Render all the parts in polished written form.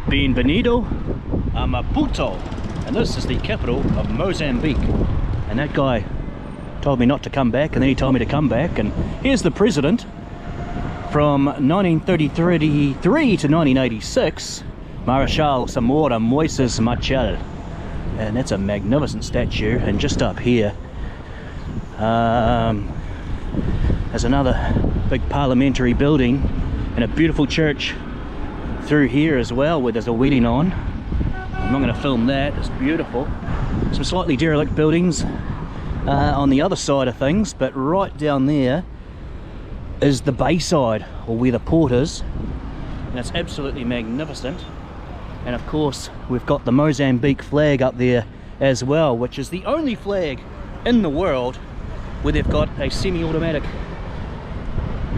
Bienvenido a Maputo, and this is the capital of Mozambique. And that guy told me not to come back, and then he told me to come back. And here's the president from 1933 to 1986, Marechal Samora Moises Machel. And that's a magnificent statue. And just up here there's another big parliamentary building and a beautiful church through here as well, where there's a wedding on. I'm not going to film that, it's beautiful. Some slightly derelict buildings on the other side of things, but right down there is the bayside, or where the port is, and it's absolutely magnificent. And of course we've got the Mozambique flag up there as well, which is the only flag in the world where they've got a semi-automatic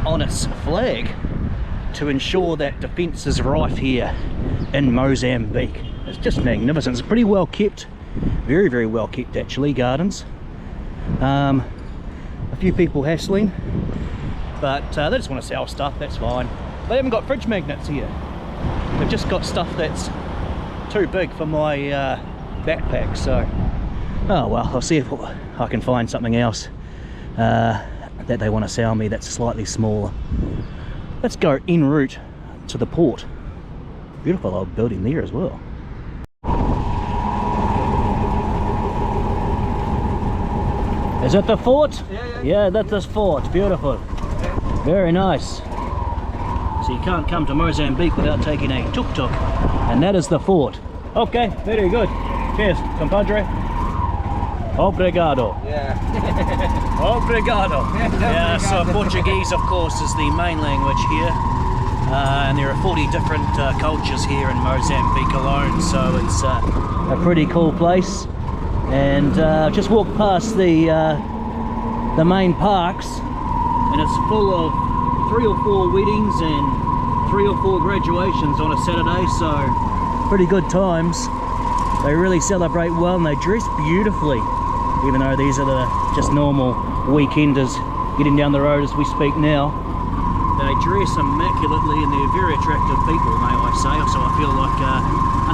on its flag to ensure that defence is rife here in Mozambique. It's just magnificent. It's pretty well kept, very, very well kept actually, gardens. A few people hassling, but they just want to sell stuff, that's fine. They haven't got fridge magnets here. They've just got stuff that's too big for my backpack, so oh well, I'll see if I can find something else that they want to sell me that's slightly smaller. Let's go en route to the port. Beautiful old building there as well. Is that the fort? Yeah, that's the fort. Beautiful. Very nice. So you can't come to Mozambique without taking a tuk-tuk, and that is the fort. Okay, very good. Cheers, compadre. Obrigado. Yeah. Obrigado. Yeah, so Portuguese, of course, is the main language here. And there are 40 different cultures here in Mozambique alone, so it's a pretty cool place. And just walked past the main parks, and it's full of 3 or 4 weddings and 3 or 4 graduations on a Saturday, so pretty good times. They really celebrate well, and they dress beautifully, even though these are just normal weekenders getting down the road as we speak now. They dress immaculately, and they're very attractive people, may I say, so I feel like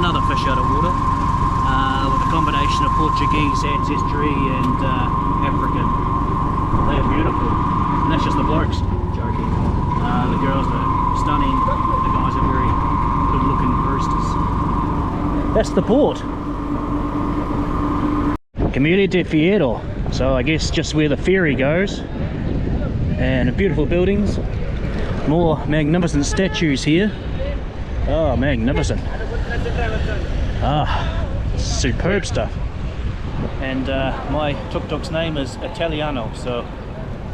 another fish out of water, with a combination of Portuguese ancestry and African. They are beautiful, and that's just the blokes. Joking. The girls are stunning, the guys are very good looking roosters. That's the port. Community Fierro, so I guess just where the ferry goes. And beautiful buildings, more magnificent statues here. Oh, magnificent. Ah, superb stuff. And my tuk-tuk's name is Italiano, so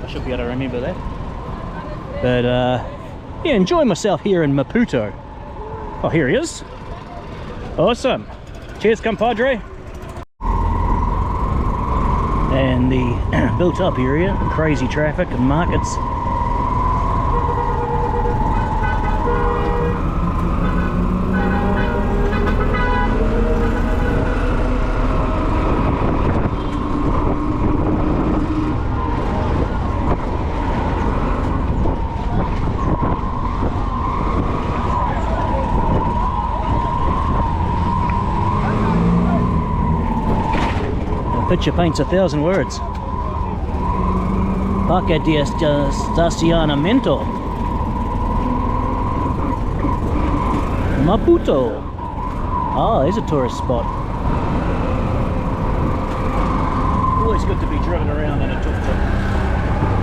I should be able to remember that. But yeah, enjoying myself here in Maputo. Oh, here he is. Awesome. Cheers, compadre. And the built up area, crazy traffic and markets. Picture paints 1,000 words. Parque de Estacionamento, Maputo. Ah, there's a tourist spot. Always good to be driven around in a tuk-tuk.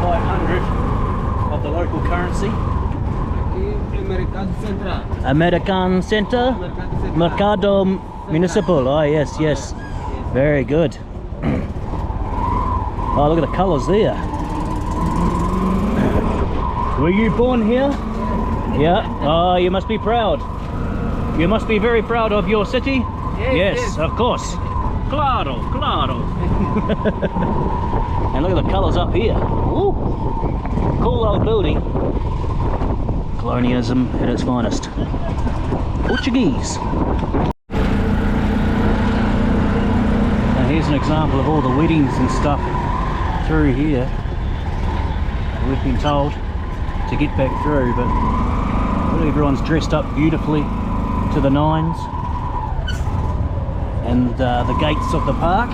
500 of the local currency. American Center, Mercado Municipal. Oh yes, yes. Very good. Oh, look at the colours there. Were you born here? Yeah. Oh, you must be proud. You must be very proud of your city. Yes, of course. Claro, claro. And look at the colours up here. Ooh. Cool old building. Colonialism at its finest. Portuguese. And here's an example of all the weddings and stuff through here. We've been told to get back through, but well, everyone's dressed up beautifully to the nines, and the gates of the park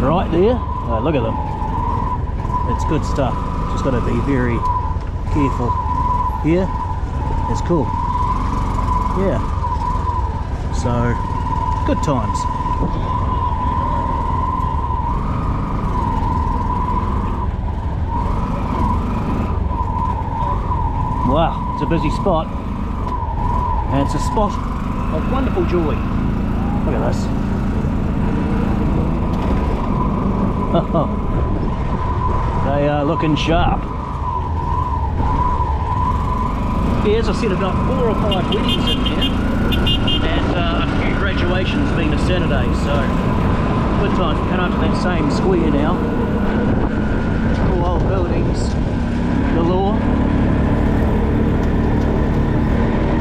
right there. Look at them. It's good stuff. Just got to be very careful here. It's cool. Yeah. So good times. Wow, it's a busy spot, and it's a spot of wonderful joy. Look at this. They are looking sharp. Yeah, as I said, about 4 or 5 weddings in there, and a few graduations being a Saturday, so good times. We're coming up to that same square now. Cool old buildings galore.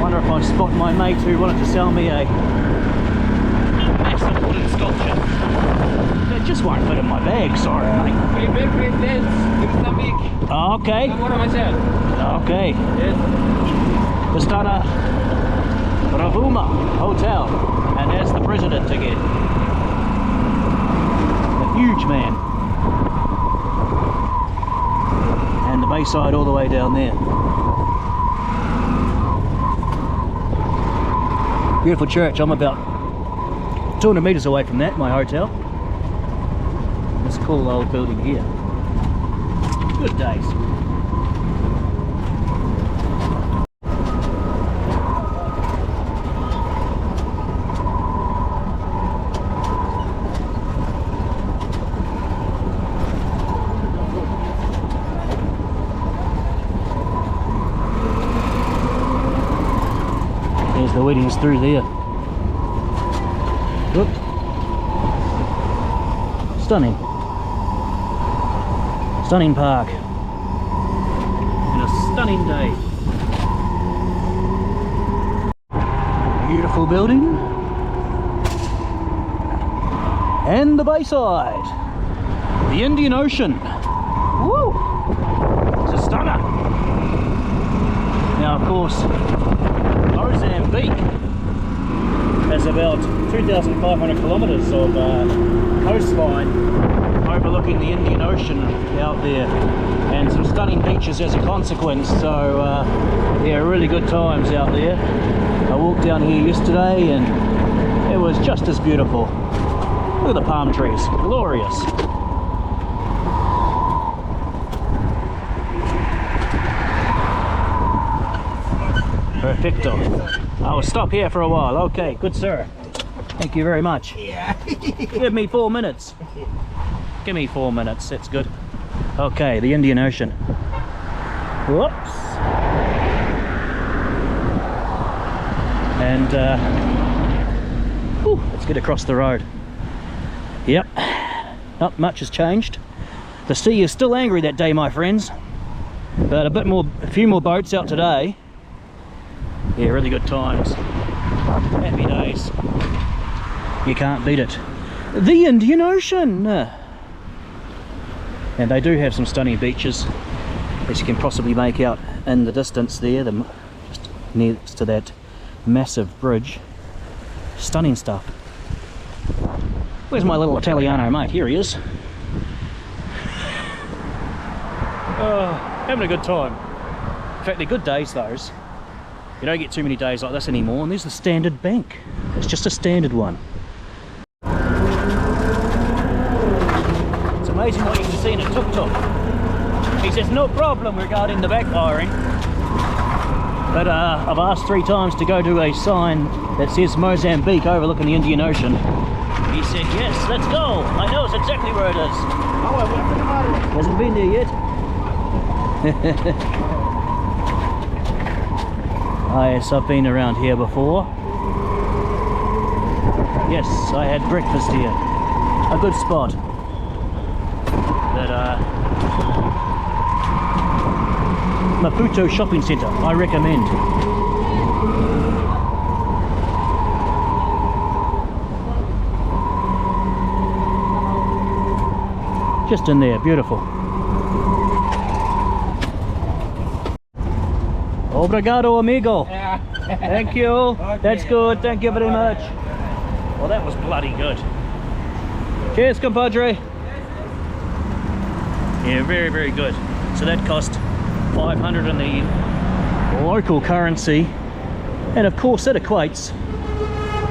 Wonder if I spot my mate who wanted to sell me a massive wooden sculpture. It just won't fit in my bag, sorry mate. My favorite dance in Mozambique. Oh, okay. Agora myself. Okay. Yes. Está na Ravuma Hotel, and there's the president again. A huge man. And the bayside all the way down there. Beautiful church. I'm about 200 metres away from that, my hotel. This cool old building here. Good days. There's the weddings through there. Look. Stunning. Stunning park. And a stunning day. Beautiful building. And the bayside. The Indian Ocean. Woo! It's a stunner. Now of course, Mozambique has about 2,500 kilometres of coastline overlooking the Indian Ocean out there, and some stunning beaches as a consequence. So yeah, really good times out there. I walked down here yesterday and it was just as beautiful. Look at the palm trees, glorious. Perfecto. I'll stop here for a while. Okay, good sir. Thank you very much. Yeah. Give me 4 minutes. Give me 4 minutes, that's good. Okay, the Indian Ocean. Whoops. And let's get across the road. Yep, not much has changed. The sea is still angry that day, my friends, but a few more boats out today. Yeah, really good times. Happy days. You can't beat it. The Indian Ocean! And they do have some stunning beaches, as you can possibly make out in the distance there, just next to that massive bridge. Stunning stuff. Where's my little Italiano mate? Here he is. Oh, having a good time. In fact, they're good days, those. You don't get too many days like this anymore. And there's the standard bank. It's just a standard one. It's amazing what you can see in a Tuk Tuk. He says no problem regarding the backfiring. But I've asked 3 times to go to a sign that says Mozambique overlooking the Indian Ocean. He said yes, let's go. I know it's exactly where it is. Hasn't been there yet. Yes, I've been around here before. Yes, I had breakfast here. A good spot. But Maputo Shopping Centre, I recommend. Just in there, beautiful. Obrigado, amigo. Thank you. That's good. Thank you very much. Well, that was bloody good. Cheers, compadre. Yeah, very, very good. So that cost 500 in the local currency, and of course that equates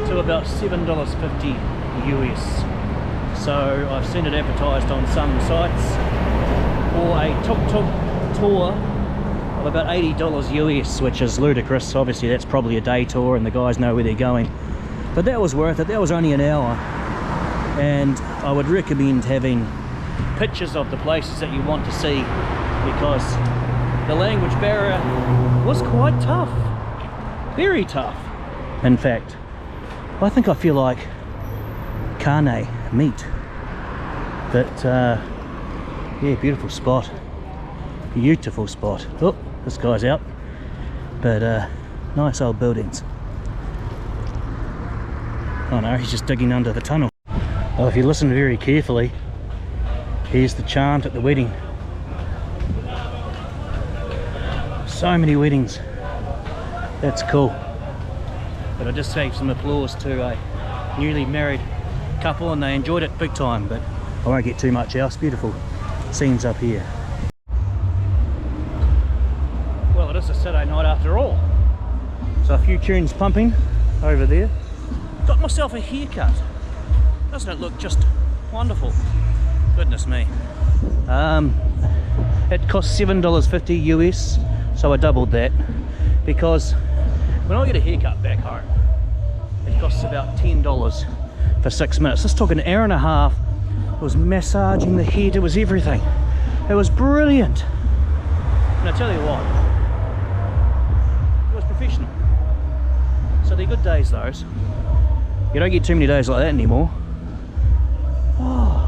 to about $7.50 US. So I've seen it advertised on some sites for a Tuk Tuk Tour of about $80 US, which is ludicrous. Obviously that's probably a day tour and the guys know where they're going, but that was worth it. That was only an hour, and I would recommend having pictures of the places that you want to see, because the language barrier was quite tough, very tough. In fact, I think I feel like carne, meat. But yeah, beautiful spot, beautiful spot. Oh, this guy's out, but nice old buildings. Oh no, he's just digging under the tunnel. Well, if you listen very carefully, here's the chant at the wedding. So many weddings. That's cool. But I just gave some applause to a newly married couple and they enjoyed it big time, but I won't get too much else. Beautiful scenes up here. Well, it is a Saturday night after all. So a few tunes pumping over there. Got myself a haircut. Doesn't it look just wonderful? Goodness me. It cost $7.50 US, so I doubled that, because when I get a haircut back home, it costs about $10 for 6 minutes. This took an hour and a half. It was massaging the head, it was everything. It was brilliant. And I tell you what, it was professional. So they're good days, those. You don't get too many days like that anymore. Oh.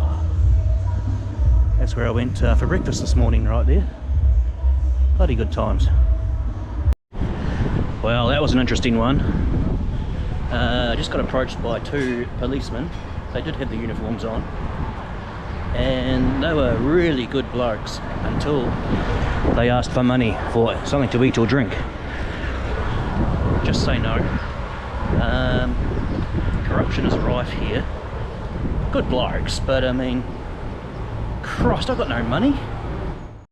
That's where I went for breakfast this morning, right there. Bloody good times. Well, that was an interesting one. I just got approached by two policemen. They did have the uniforms on, and they were really good blokes until they asked for money for something to eat or drink. Just say no. Corruption is rife here. Good blokes, but I mean, Christ, I've got no money.